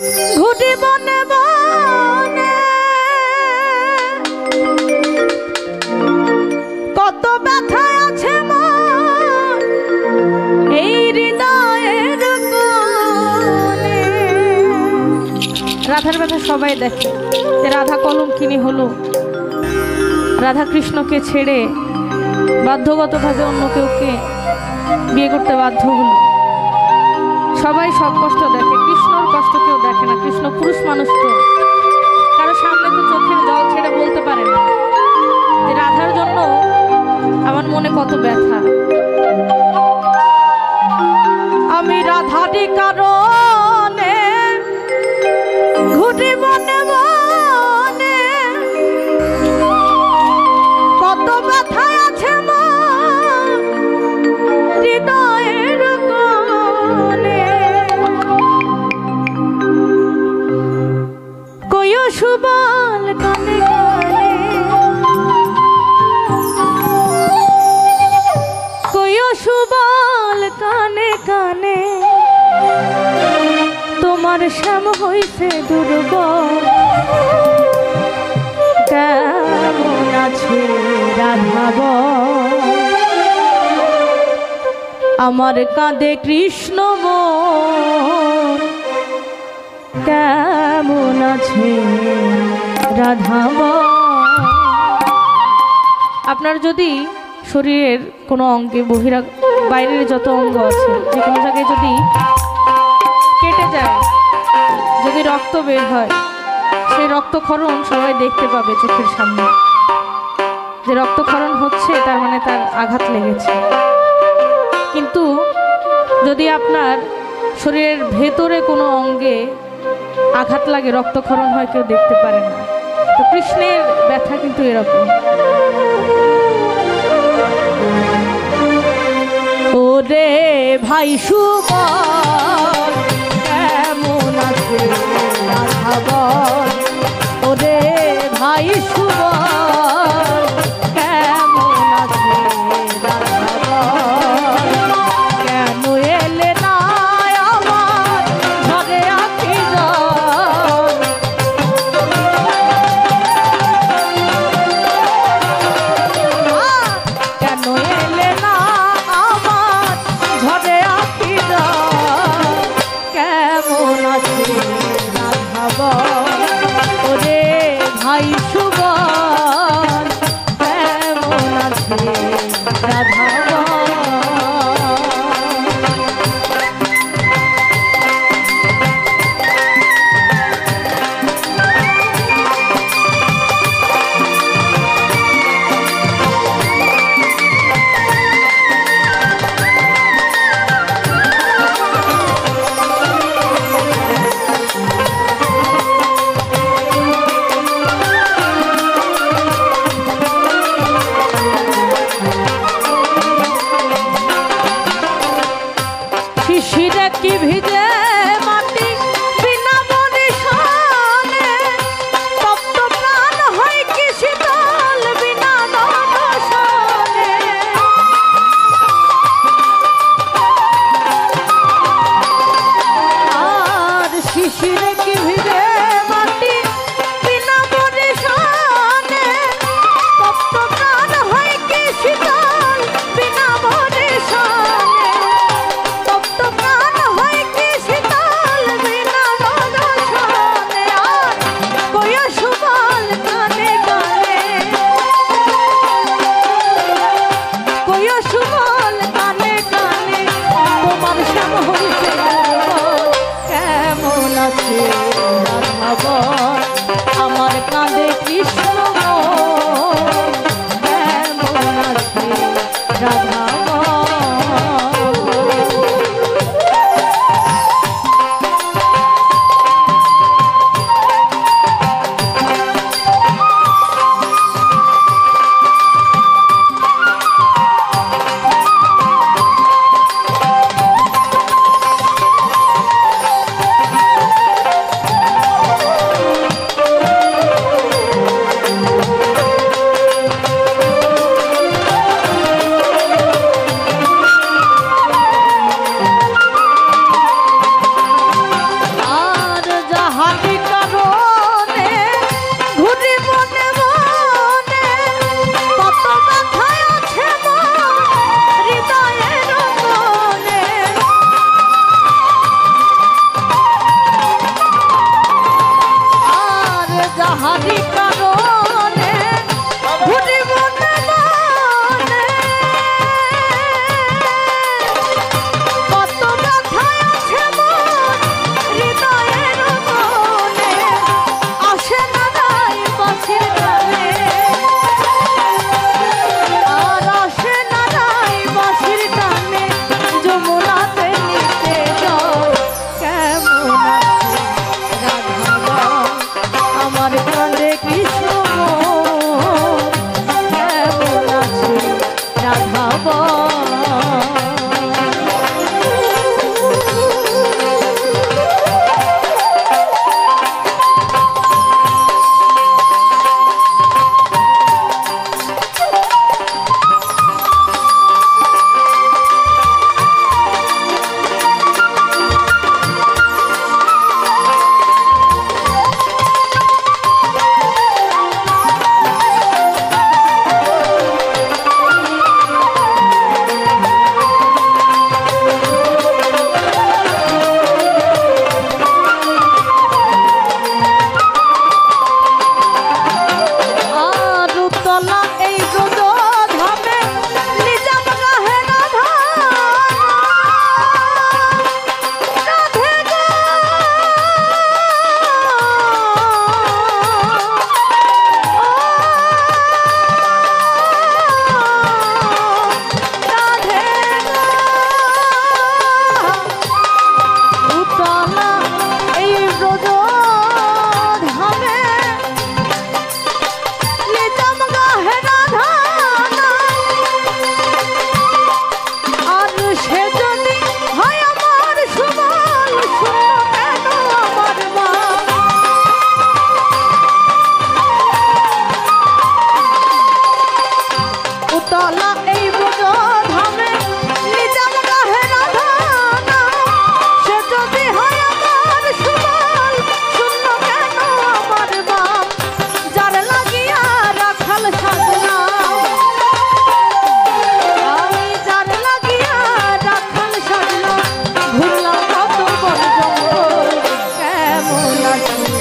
ঘুটি বনে বনে কত ব্যথা আছে মন এই হৃদয়ের কোণে। রাধার ব্যথা সবাই দেখে, রাধা কলঙ্কিনী হলো, রাধা কৃষ্ণকে ছেড়ে বাধ্যগতভাবে অন্য কেউকে বিয়ে করতে বাধ্য হলো। সবাই সব কষ্ট দেখে, কৃষ্ণর কষ্ট কেউ দেখে না। কৃষ্ণ পুরুষ মানুষ, তো কারো সামনে তো চোখের জল ছেড়ে বলতে পারে না যে রাধার জন্য আমার মনে কত ব্যথা। আমি রাধারই কারণে ঘুটি বনে বনে কত ব্যথা আছে মন হৃদয়ের কোণে। কইও সুবল কানে কানে, কইও সুবল কানে কানে তোমার শ্যাম হইছে দুর্বল। কেমন আছে রাধাব আমার কাঁদে কৃষ্ণ মন, কেমন আছে রাধাব। আপনার যদি শরীরের কোনো অঙ্গে বাইরের যত অঙ্গ আছে যে কোনো জায়গায় যদি কেটে যায়, যদি রক্ত বের হয়, সেই রক্তক্ষরণ সবাই দেখতে পাবে চোখের সামনে। যে রক্তক্ষরণ হচ্ছে তার মানে তার আঘাত লেগেছে। কিন্তু যদি আপনার শরীরের ভেতরে কোনো অঙ্গে আঘাত লাগে, রক্তক্ষরণ হয়, কেউ দেখতে পারে না। তো কৃষ্ণের ব্যথা কিন্তু এরকম। ওরে ভাই সুবল কেমন আছে রাধাবল, ওরে ভাই সুবল কেমন আছে রাধাবল। কেন এলে না আমার ঘরে আঁখি জল, কেন এলে না আমার ঘরে আঁখি জল। কেমন আছে রাধাবল, ওরে ভাই সুবল কেমন আছে রাধাবল। শিশিরে কি ভিজে মাটি বিনা বর্ষণে, তপ্ত প্রাণ হয় কি শীতল বিনা দর্শনে। আর শিশিরে কি ভিজে মাটি বিনা বর্ষণে, তপ্ত প্রাণ হয় কি শীতল বিনা বর্ষণে। প্রাণ হয় কি শীতল বিনা বর্ষণে। আর কইও সুবল কানে কানে, কইও সুবল কানে কানে তোমার শ্যাম হইছে দুর্বল। কেমন আছে রাধাবল আমার কাঁদে কৃষ্ণ মন, কেমন আছে রাধাবল। রাধে।